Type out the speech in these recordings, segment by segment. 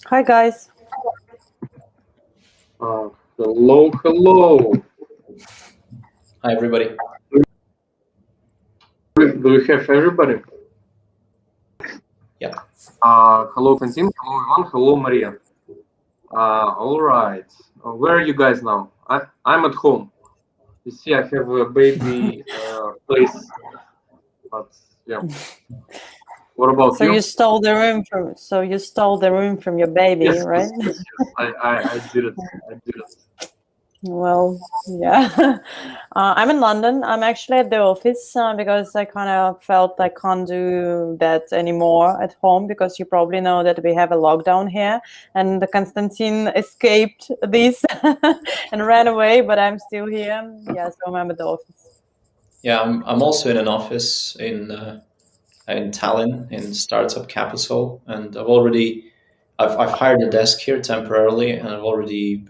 Hi, guys. Hello, hello. Hi, everybody. Do we have everybody? Yeah. Hello, Konstantin. Hello, Ivan. Hello, Maria. All right. Where are you guys now? I'm at home. You see, I have a baby place. But yeah. What about you? You stole the room from. So you stole the room from your baby, Yes, right? yes. I did it. I did it. Well, yeah. I'm in London. I'm actually at the office because I kind of felt I can't do that anymore at home because you probably know that we have a lockdown here, and Constantine escaped this and ran away, but I'm still here. Yeah, so I'm at the office. Yeah, I'm also in an office in Tallinn, in startup capital, and I've hired a desk here temporarily, and I've already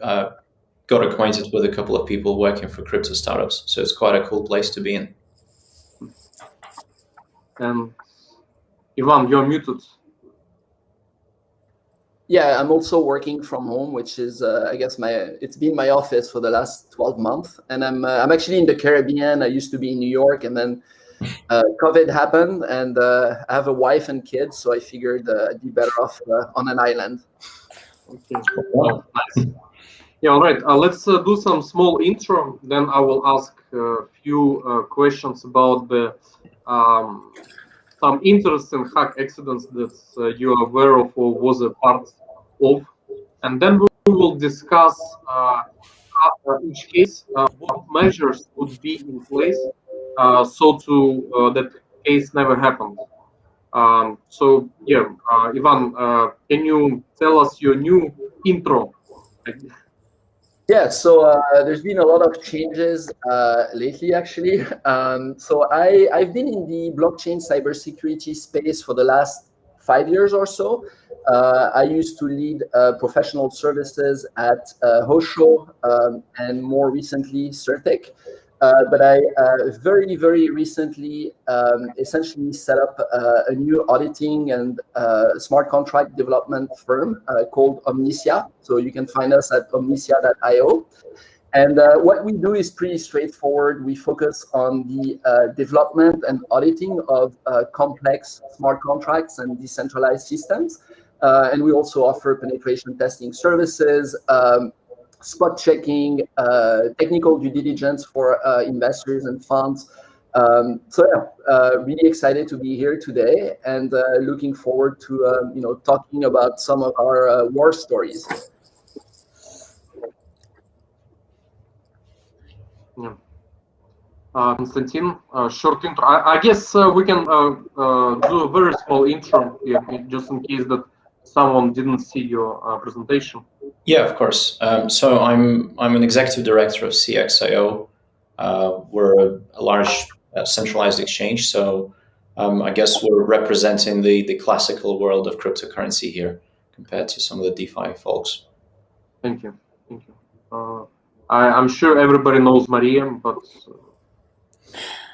got acquainted with a couple of people working for crypto startups. So it's quite a cool place to be in. And Ivan, you're muted. Yeah, I'm also working from home, which is, I guess, it's been my office for the last 12 months. And I'm actually in the Caribbean. I used to be in New York, and then COVID happened, and I have a wife and kids, so I figured I'd be better off on an island. Okay. Well, nice. Yeah, all right. Let's do some small intro. Then I will ask a few questions about the some interesting hack accidents that you are aware of or was a part of, and then we will discuss each case, what measures would be in place so to that case never happened. So yeah, Ivan, can you tell us your new intro? Yeah, so there's been a lot of changes lately, actually. So I've been in the blockchain cybersecurity space for the last 5 years or so. I used to lead professional services at Hosho and more recently Certec. But I very, very recently essentially set up a new auditing and smart contract development firm called Omnicia. So you can find us at omnicia.io. And what we do is pretty straightforward. We focus on the development and auditing of complex smart contracts and decentralized systems. And we also offer penetration testing services, spot checking, technical due diligence for investors and funds. So yeah, really excited to be here today, and looking forward to talking about some of our war stories. Yeah. Konstantin, short intro. I guess we can do a very small intro here, just in case that someone didn't see your presentation. Yeah, of course. So I'm an executive director of CX.io. We're a large centralized exchange, so I guess we're representing the classical world of cryptocurrency here compared to some of the DeFi folks. Thank you. Thank you. I'm sure everybody knows Maria, but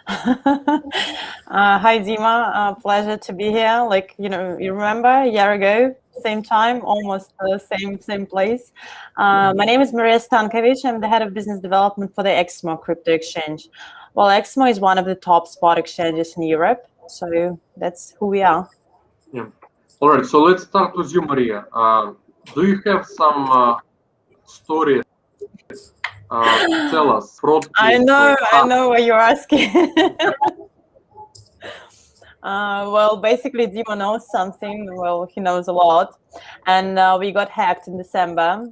Hi, Dima. Pleasure to be here. Like, you remember a year ago, same time, almost the same place. My name is Maria Stankovic. I'm the head of business development for the Exmo crypto exchange. Well, Exmo is one of the top spot exchanges in Europe. So that's who we are. Yeah. All right. So let's start with you, Maria. Do you have some stories to tell us? I know what you're asking. Well, basically, Dima knows something. Well, he knows a lot. And we got hacked in December.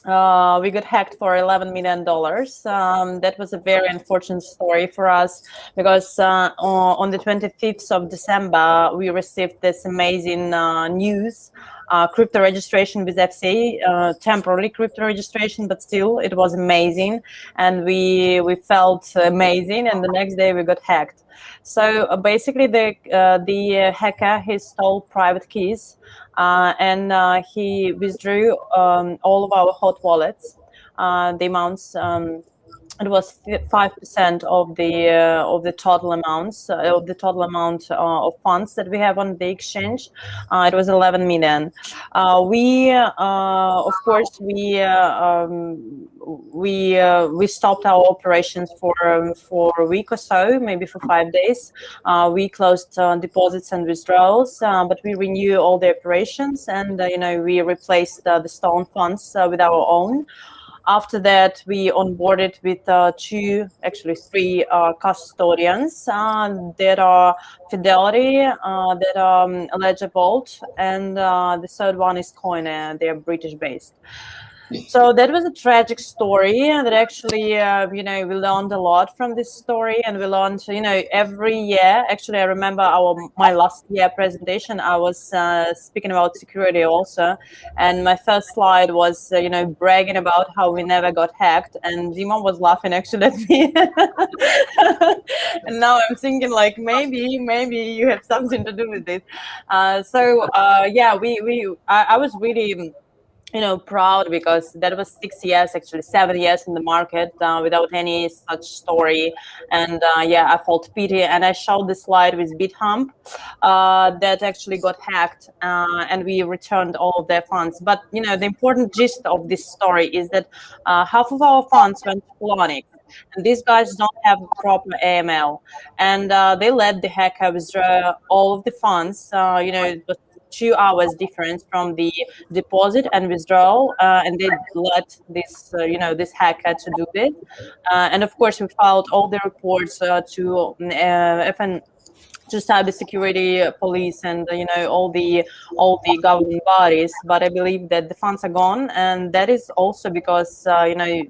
We got hacked for $11 million. That was a very unfortunate story for us because on the 25th of December, we received this amazing news. Crypto registration with FCA, temporary crypto registration, but still it was amazing, and we felt amazing. And the next day we got hacked. So basically, the hacker, he stole private keys, and he withdrew all of our hot wallets, the amounts it was 5% of the total amounts of the total amount of funds that we have on the exchange. It was 11 million. We of course we stopped our operations for a week or so, maybe for 5 days. We closed deposits and withdrawals, but we renew all the operations, and we replaced the stolen funds with our own. After that, we onboarded with three custodians that are Fidelity, that are Ledger Vault, and the third one is Coinair. They're British based. So that was a tragic story that actually, we learned a lot from this story, and we learned, every year. Actually, I remember my last year presentation. I was speaking about security also, and my first slide was, bragging about how we never got hacked, and Dima was laughing actually at me. And now I'm thinking like maybe you have something to do with this. Yeah, I was really proud, because that was 6 years, actually 7 years in the market without any such story. And yeah, I felt pity, and I showed the slide with BitHump that actually got hacked, and we returned all of their funds. But the important gist of this story is that half of our funds went to Polonic. And these guys don't have proper AML, and they let the hacker withdraw all of the funds. It was 2 hours difference from the deposit and withdrawal, and they let this hacker to do this. And of course, we filed all the reports to FN, to cybersecurity police, and all the government bodies. But I believe that the funds are gone, and that is also because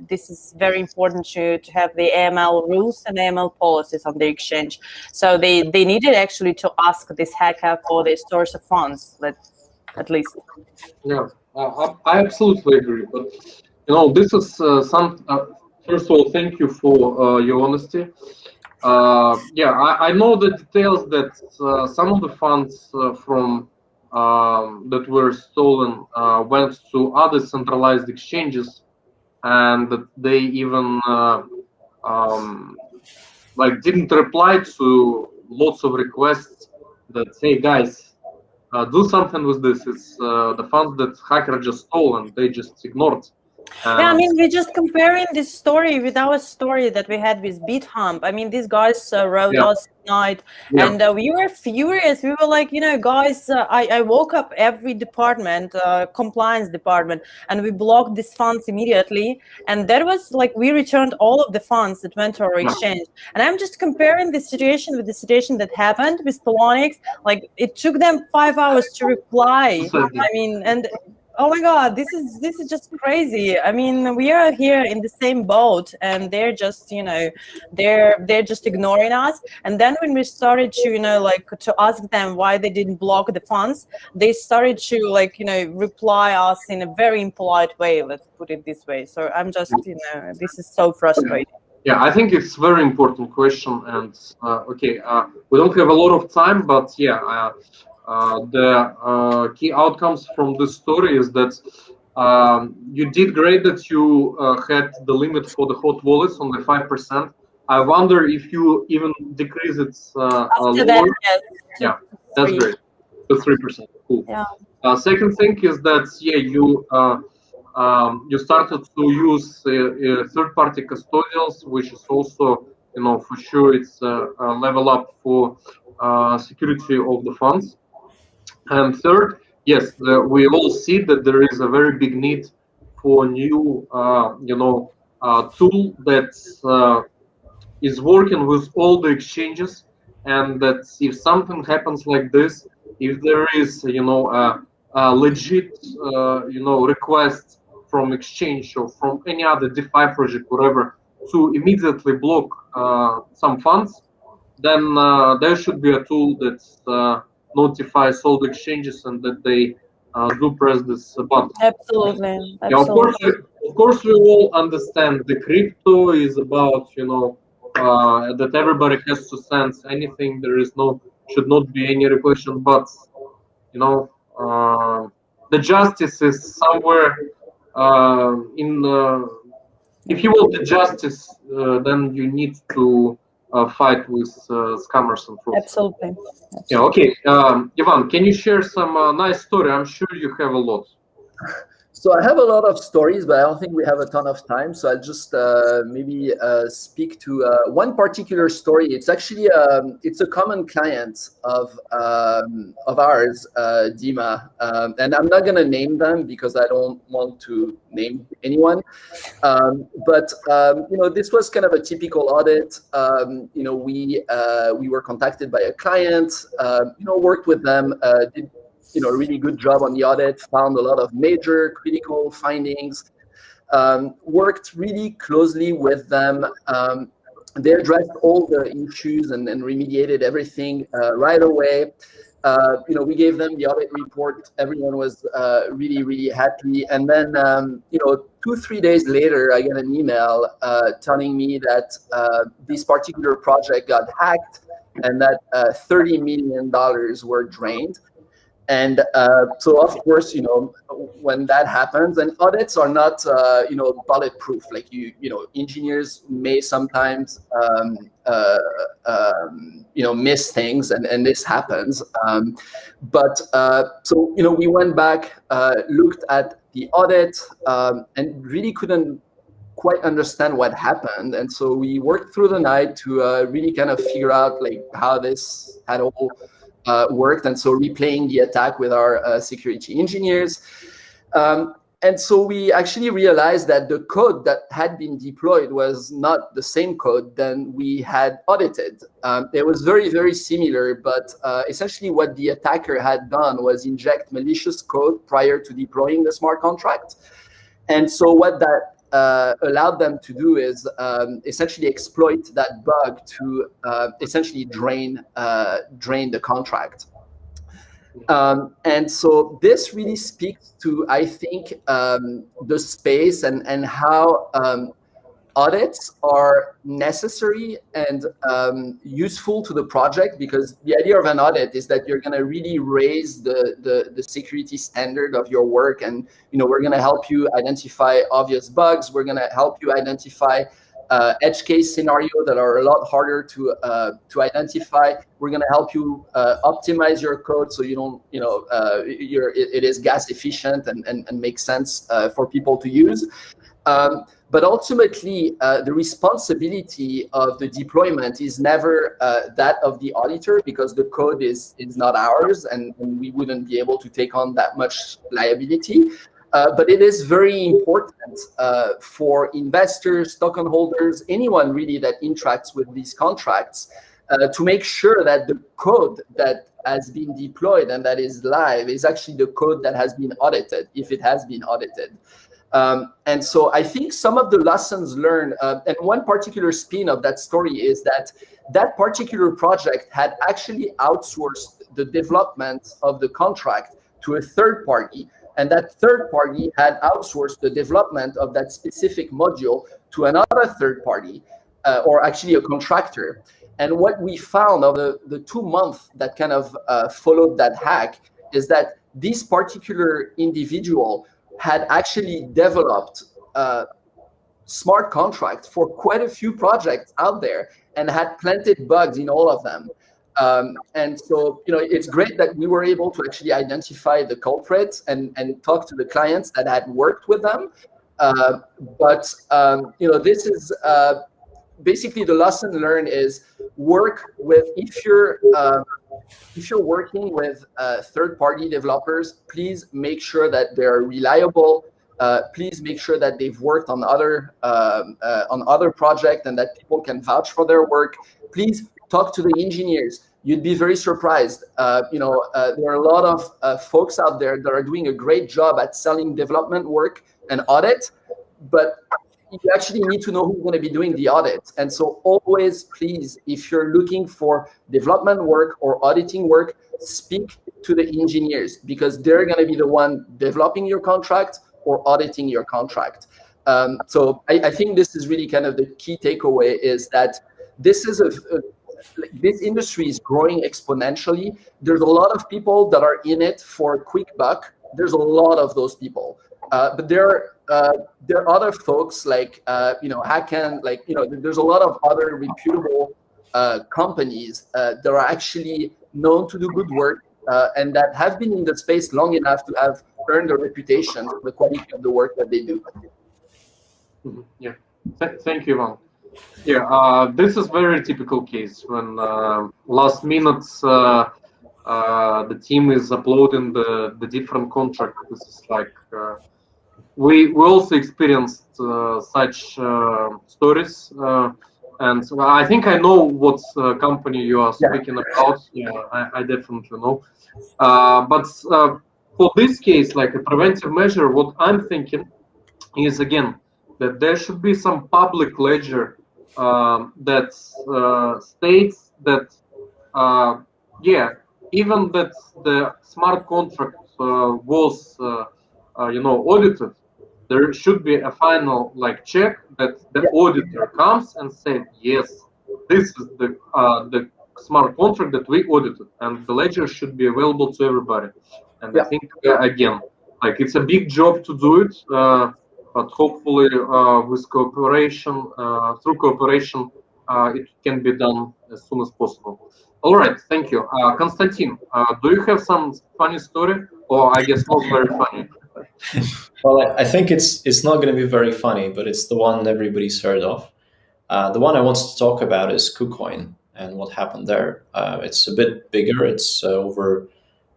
this is very important to have the AML rules and AML policies on the exchange. So they needed actually to ask this hacker for the source of funds, at least. Yeah, I absolutely agree. But this is some. First of all, thank you for your honesty. Yeah, I know the details that some of the funds from that were stolen went to other centralized exchanges, and that they even didn't reply to lots of requests that, hey guys, do something with this. It's the funds that hacker just stole, and they just ignored. Yeah, I mean, we're just comparing this story with our story that we had with BitHump. I mean, these guys wrote us at night, and we were furious. We were like, guys, I woke up every department, compliance department, and we blocked these funds immediately. And that was like, we returned all of the funds that went to our exchange. And I'm just comparing this situation with the situation that happened with Polonix. Like, it took them 5 hours to reply. I mean, and oh my God, this is just crazy. I mean, we are here in the same boat, and they're just, they're just ignoring us. And then when we started to, to ask them why they didn't block the funds, they started to, reply us in a very impolite way. Let's put it this way. So I'm just, this is so frustrating. Yeah, I think it's a very important question. And okay, we don't have a lot of time, but yeah. The key outcomes from this story is that you did great that you had the limit for the hot wallets on the 5%. I wonder if you even decrease it lower. That, yes, yeah, that's great. To 3%. Cool. Yeah. Second thing is that you started to use third-party custodials, which is also for sure it's a level up for security of the funds. And third, yes, we all see that there is a very big need for new, tool that is working with all the exchanges, and that if something happens like this, if there is, a legit, request from exchange or from any other DeFi project, whatever, to immediately block some funds, then there should be a tool that's notifies all the exchanges and that they do press this button. Absolutely. Yeah, of course, we all understand the crypto is about that everybody has to send anything. There is should not be any repression, but the justice is somewhere in if you want the justice, then you need to fight with scammers and fraudsters. Absolutely. Yeah. Okay. Ivan, can you share some nice story? I'm sure you have a lot. So I have a lot of stories, but I don't think we have a ton of time. So I'll just maybe speak to one particular story. It's actually it's a common client of ours, Dima, and I'm not gonna name them because I don't want to name anyone. But this was kind of a typical audit. We were contacted by a client. Worked with them. Did a really good job on the audit, found a lot of major critical findings, worked really closely with them. They addressed all the issues and remediated everything right away. We gave them the audit report. Everyone was really, really happy. And then, 2-3 days later, I get an email telling me that this particular project got hacked and that $30 million were drained. And so, of course, when that happens, and audits are not, bulletproof. Like engineers may sometimes, miss things, and this happens. We went back, looked at the audit, and really couldn't quite understand what happened. And so we worked through the night to really kind of figure out how this had all worked, and so replaying the attack with our security engineers. And so we actually realized that the code that had been deployed was not the same code than we had audited. It was very, very similar, but essentially what the attacker had done was inject malicious code prior to deploying the smart contract. And so what that allowed them to do is essentially exploit that bug to essentially drain the contract. And so this really speaks to, I think, the space and how audits are necessary and useful to the project, because the idea of an audit is that you're going to really raise the security standard of your work, and we're going to help you identify obvious bugs. We're going to help you identify edge case scenarios that are a lot harder to identify. We're going to help you optimize your code so you don't, it is gas efficient and makes sense for people to use. But ultimately, the responsibility of the deployment is never that of the auditor, because the code is not ours, and we wouldn't be able to take on that much liability. But it is very important for investors, token holders, anyone really that interacts with these contracts, to make sure that the code that has been deployed and that is live is actually the code that has been audited, if it has been audited. And so I think some of the lessons learned, and one particular spin of that story is that that particular project had actually outsourced the development of the contract to a third party. And that third party had outsourced the development of that specific module to another third party, or actually a contractor. And what we found over the 2 months that kind of followed that hack is that this particular individual had actually developed smart contracts for quite a few projects out there and had planted bugs in all of them. And so, it's great that we were able to actually identify the culprits and talk to the clients that had worked with them. But this is basically the lesson learned is work with, if you're working with third-party developers, please make sure that they're reliable. Please make sure that they've worked on other projects and that people can vouch for their work. Please talk to the engineers. You'd be very surprised. There are a lot of folks out there that are doing a great job at selling development work and audit, but you actually need to know who's going to be doing the audit. And so always, please, if you're looking for development work or auditing work, speak to the engineers, because they're going to be the one developing your contract or auditing your contract. So I think this is really kind of the key takeaway, is that this is this industry is growing exponentially. There's a lot of people that are in it for a quick buck. There's a lot of those people. But there are other folks like Hacken, there's a lot of other reputable companies that are actually known to do good work and that have been in the space long enough to have earned a reputation for the quality of the work that they do. Yeah, thank you, Ivan. Yeah, this is very typical case when last minute the team is uploading the different contract. This is like we also experienced such stories, and I think I know what company you are speaking about. Yeah, I definitely know. But for this case, like a preventive measure, what I'm thinking is again that there should be some public ledger that states that yeah, even that the smart contract was audited, there should be a final like check that the auditor comes and said, yes, this is the smart contract that we audited, and the ledger should be available to everybody. And I think again, like it's a big job to do it, but hopefully with cooperation, through cooperation, it can be done as soon as possible. All right, thank you. Konstantin, do you have some funny story? Or I guess not very funny. Well, I think it's not going to be very funny, but it's the one everybody's heard of. The one I want to talk about is KuCoin and what happened there. It's a bit bigger. It's over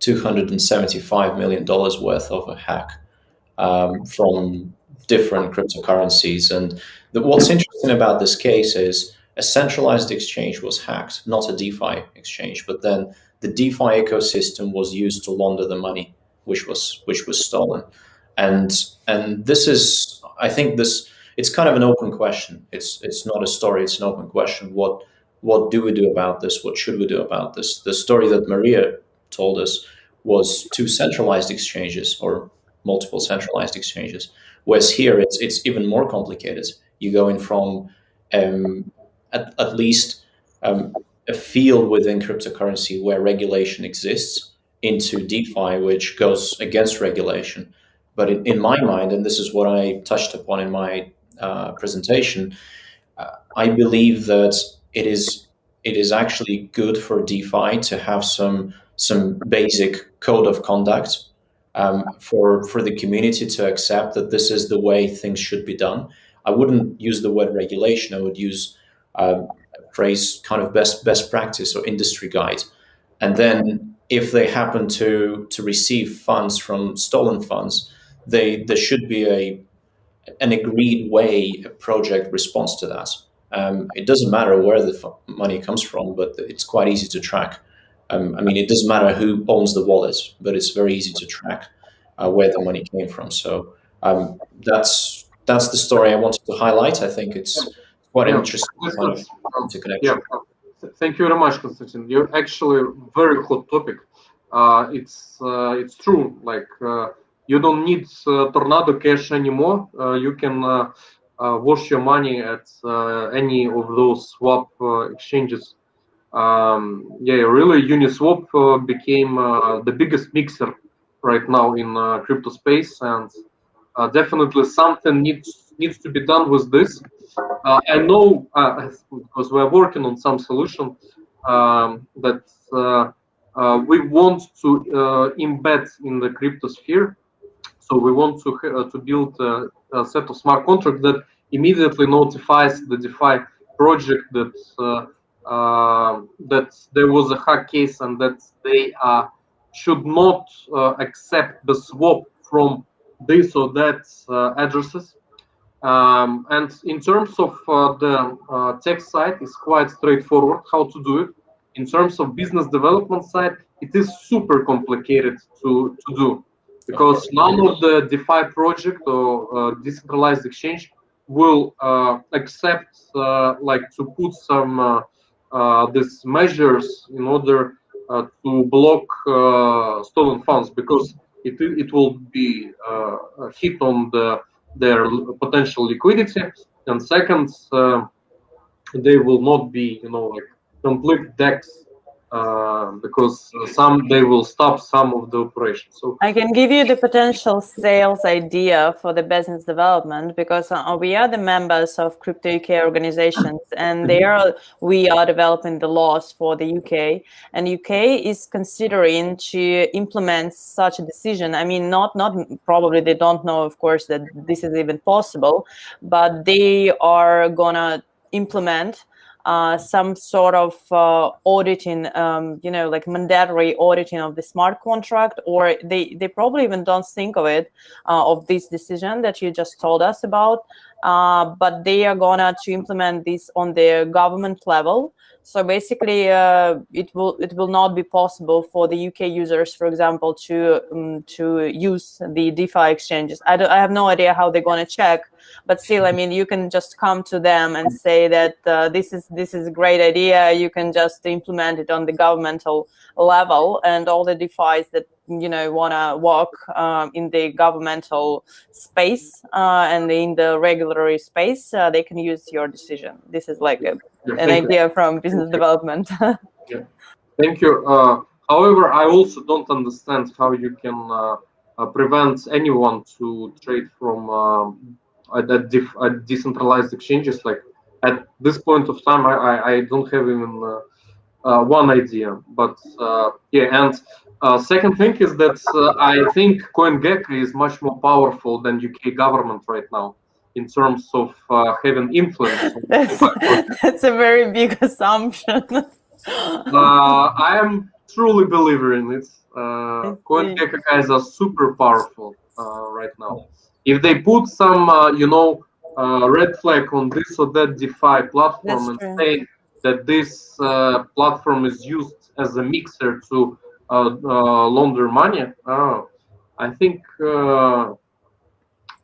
$275 million worth of a hack from different cryptocurrencies. And what's interesting about this case is a centralized exchange was hacked, not a DeFi exchange, but then the DeFi ecosystem was used to launder the money which was stolen. And this is, I think this, it's kind of an open question. It's not a story, it's an open question. What do we do about this? What should we do about this? The story that Maria told us was two centralized exchanges or multiple centralized exchanges. Whereas here it's even more complicated. You go in from at least a field within cryptocurrency where regulation exists into DeFi, which goes against regulation. But in my mind, and this is what I touched upon in my presentation, I believe that it is actually good for DeFi to have some basic code of conduct for the community to accept that this is the way things should be done. I wouldn't use the word regulation. I would use a phrase kind of best practice or industry guide. And then if they happen to receive funds from stolen funds, there should be an agreed way a project responds to that. It doesn't matter where the money comes from, but it's quite easy to track. I mean, it doesn't matter who owns the wallet, but it's very easy to track where the money came from. So that's the story I wanted to highlight. I think it's quite interesting to connect. Yeah, thank you very much, Konstantin. You're actually very hot topic. It's true. Like you don't need Tornado Cash anymore. You can wash your money at any of those swap exchanges. Really, Uniswap became the biggest mixer right now in crypto space, and definitely something needs to be done with this. I know because we're working on some solution that we want to embed in the crypto sphere. So we want to build a set of smart contracts that immediately notifies the DeFi project that that there was a hack case and that they should not accept the swap from this or that addresses. And in terms of the tech side, it's quite straightforward how to do it. In terms of business development side, it is super complicated to do, because none of the DeFi project or decentralized exchange will accept like to put some these measures in order to block stolen funds, because it will be a hit on their potential liquidity, and second, they will not be like complete DEX because they will stop some of the operations. So I can give you the potential sales idea for the business development, because we are the members of Crypto UK organizations, and we are developing the laws for the UK, and UK is considering to implement such a decision. I mean, not probably they don't know, of course, that this is even possible, but they are gonna implement some sort of auditing, like mandatory auditing of the smart contract, or they probably even don't think of it, of this decision that you just told us about, but they are gonna to implement this on the government level. So basically, it will not be possible for the UK users, for example, to use the DeFi exchanges. I have no idea how they're going to check, but still, I mean, you can just come to them and say that this is a great idea. You can just implement it on the governmental level, and all the DeFis that want to work in the governmental space and in the regulatory space, they can use your decision. This is like an idea from business development. Yeah, thank you. However, I also don't understand how you can prevent anyone to trade from decentralized exchanges. Like at this point of time, I don't have even one idea. But yeah, and second thing is that I think CoinGecko is much more powerful than UK government right now in terms of having influence. That's a very big assumption. I am truly believer in it. CoinGecko guys are super powerful right now. If they put some, red flag on this or that DeFi platform and say that this platform is used as a mixer to launder money, I think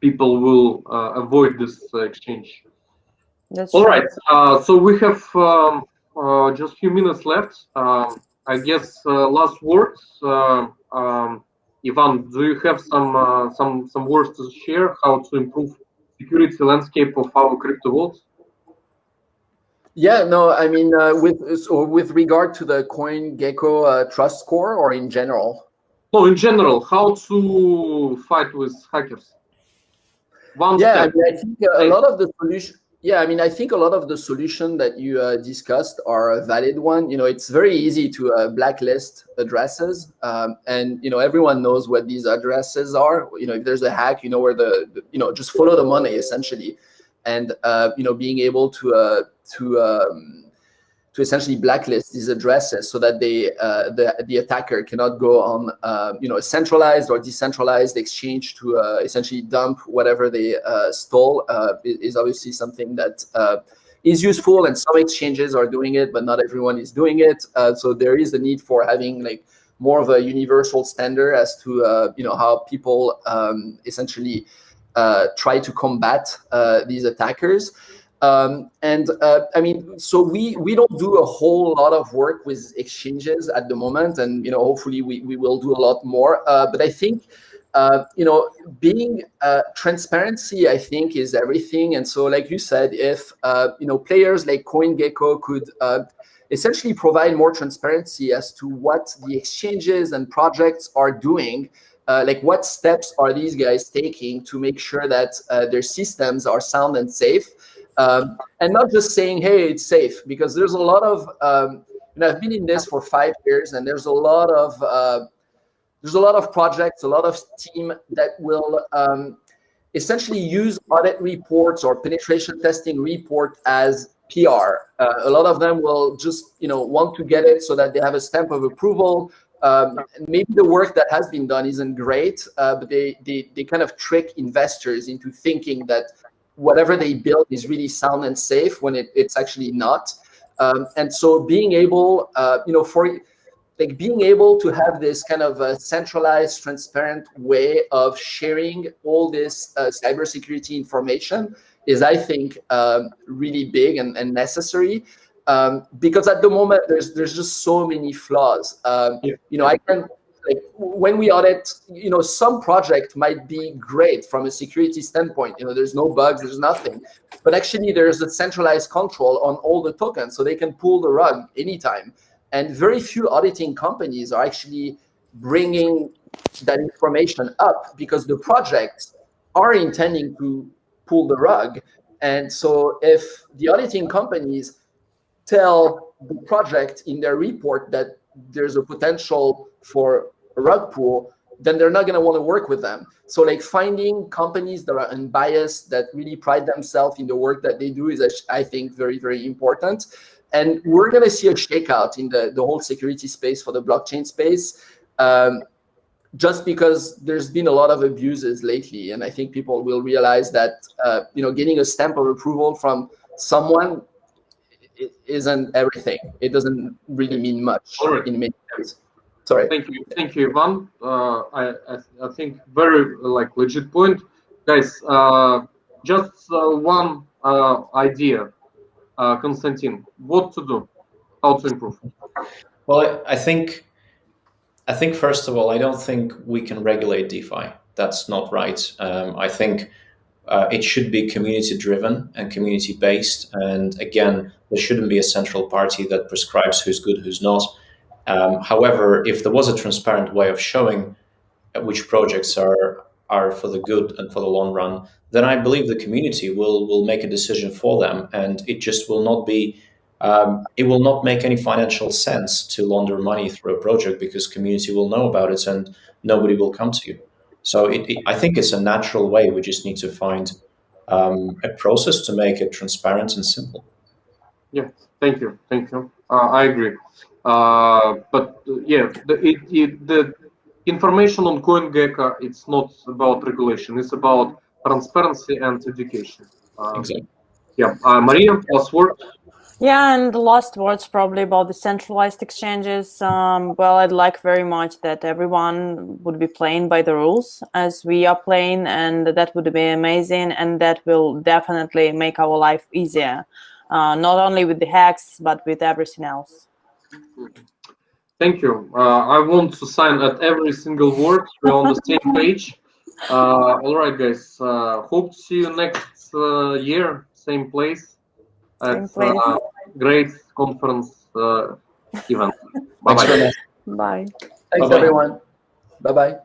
people will avoid this exchange. All right. So we have just a few minutes left. I guess last words. Ivan, do you have some words to share how to improve security landscape of our crypto vaults? Yeah, no, I mean, with regard to the CoinGecko trust score, or in general? No, in general, how to fight with hackers. I mean, I think a lot of the solution. Yeah, I mean, I think a lot of the solution that you discussed are a valid one. It's very easy to blacklist addresses, and everyone knows what these addresses are. If there's a hack, where just follow the money essentially, and being able to essentially blacklist these addresses so that the attacker cannot go on a centralized or decentralized exchange to essentially dump whatever they stole is obviously something that is useful, and some exchanges are doing it, but not everyone is doing it. So there is the need for having like more of a universal standard as to how people essentially try to combat these attackers. I mean, so we don't do a whole lot of work with exchanges at the moment, and hopefully we will do a lot more. But I think being transparency, I think, is everything. And so, like you said, if players like CoinGecko could essentially provide more transparency as to what the exchanges and projects are doing. Like what steps are these guys taking to make sure that their systems are sound and safe, and not just saying, hey, it's safe, because there's a lot of I've been in this for 5 years, and there's a lot of projects, a lot of team that will essentially use audit reports or penetration testing report as PR. A lot of them will just want to get it so that they have a stamp of approval. Maybe the work that has been done isn't great, but they kind of trick investors into thinking that whatever they build is really sound and safe when it's actually not. And so being able, being able to have this kind of a centralized, transparent way of sharing all this cybersecurity information is, I think, really big and necessary. Because at the moment there's just so many flaws. I can, when we audit, some project might be great from a security standpoint. There's no bugs, there's nothing, but actually there's a centralized control on all the tokens, so they can pull the rug anytime. And very few auditing companies are actually bringing that information up because the projects are intending to pull the rug. And so if the auditing companies tell the project in their report that there's a potential for a rug pull, then they're not going to want to work with them. So like finding companies that are unbiased, that really pride themselves in the work that they do is, I think, very, very important. And we're going to see a shakeout in the whole security space for the blockchain space, just because there's been a lot of abuses lately. And I think people will realize that, getting a stamp of approval from someone isn't everything. It doesn't really mean much in many ways. Sorry. Thank you, Ivan. I think very legit point, guys. Just one idea, Konstantin. What to do? How to improve? Well, I think first of all, I don't think we can regulate DeFi. That's not right. I think it should be community-driven and community-based. And again, there shouldn't be a central party that prescribes who's good, who's not. However, if there was a transparent way of showing which projects are for the good and for the long run, then I believe the community will make a decision for them, and it just will not be. It will not make any financial sense to launder money through a project because community will know about it and nobody will come to you. So I think it's a natural way. We just need to find a process to make it transparent and simple. Yeah, thank you. I agree. But yeah, the information on CoinGecko, it's not about regulation. It's about transparency and education. Exactly. Yeah, Maria, last word. Yeah, and the last words probably about the centralized exchanges. Well, I'd like very much that everyone would be playing by the rules as we are playing, and that would be amazing, and that will definitely make our life easier, not only with the hacks, but with everything else. Thank you. I want to sign at every single word. We're on the same page. All right, guys. Hope to see you next year, same place. It's a great conference event. Bye-bye. Bye. Thanks, everyone. Bye-bye.